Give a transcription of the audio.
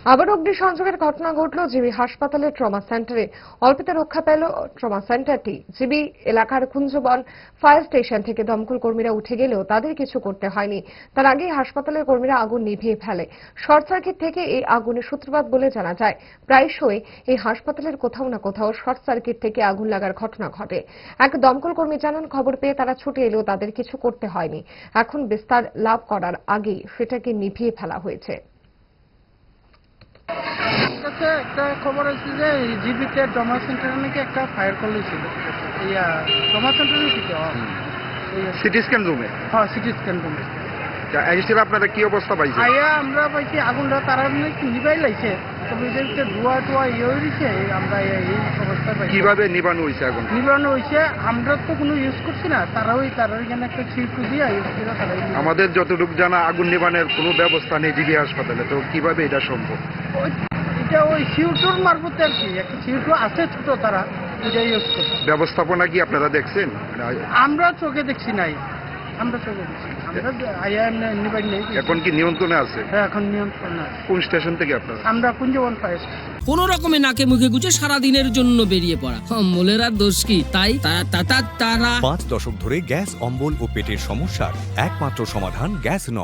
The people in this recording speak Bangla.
আবার অগ্নিসংযোগের ঘটনা ঘটল জিবি হাসপাতালের ট্রমা সেন্টারে। অল্পতে রক্ষা পেল ট্রমা সেন্টারটি। জিবি এলাকার কুঞ্জবন ফায়ার স্টেশন থেকে দমকল কর্মীরা উঠে গেলেও তাদের কিছু করতে হয়নি। তার আগেই হাসপাতালের কর্মীরা আগুন নিভিয়ে ফেলে। শর্ট সার্কিট থেকে এই আগুনের সূত্রপাত বলে জানা যায়। প্রায়শই এই হাসপাতালের কোথাও না কোথাও শর্ট সার্কিট থেকে আগুন লাগার ঘটনা ঘটে। এক দমকল কর্মী জানান, খবর পেয়ে তারা ছুটে এলেও তাদের কিছু করতে হয়নি। এখন বিস্তার লাভ করার আগেই সেটাকে নিভিয়ে ফেলা হয়েছে। কাছে একটা খবর আছে যে জিবিতে ট্রমা সেন্টারে নাকি একটা ফায়ার কল হয়েছিল। ট্রমা সেন্টারে সিটি স্ক্যান রুমে। হ্যাঁ, সিটি স্ক্যান রুমে হিসেবে আপনারা কি অবস্থা পাইছেন? আমরা পাইছি আগুনটা তারা নিবাই লাইছে, তবে যে ধোয়া টোয়া হয়েছে আমরা এই অবস্থায় পাইছি। কিভাবে নিবানো হয়েছে আগুন? নিবানো হয়েছে, আমরা তো কোনো ইউজ করছি না, তারা এখানে একটা ছিটু দিয়ে ইউজ করে তারা। আমাদের যতটুকু জানা আগুন নিবানোর কোনো ব্যবস্থা নেই জিবি হাসপাতালে, তো কিভাবে এটা সম্ভব? এটা ওই সিউটুর মারফতে আর কি, একটা সিউটু আছে ছোট, তারা এটা ইউজ করছে। ব্যবস্থাপনা কি আপনারা দেখছেন? আমরা চোখে দেখছি নাই, আমরা চোখে দেখছি, আমরা নিবাই নেই। এখন কি নিয়ন্ত্রণে আছে? হ্যাঁ, এখন নিয়ন্ত্রণে আছে। কোন স্টেশন থেকে আপনারা? আমরা কুঞ্জবন ফায়ার স্টেশন। কোন রকমে নাকে মুখে গুজে সারাদিনের জন্য বেরিয়ে পড়া। অম্বলের আর দোষ কি? তাই তারা 5 দশক ধরে গ্যাস, অম্বল ও পেটের সমস্যার একমাত্র সমাধান গ্যাস নল।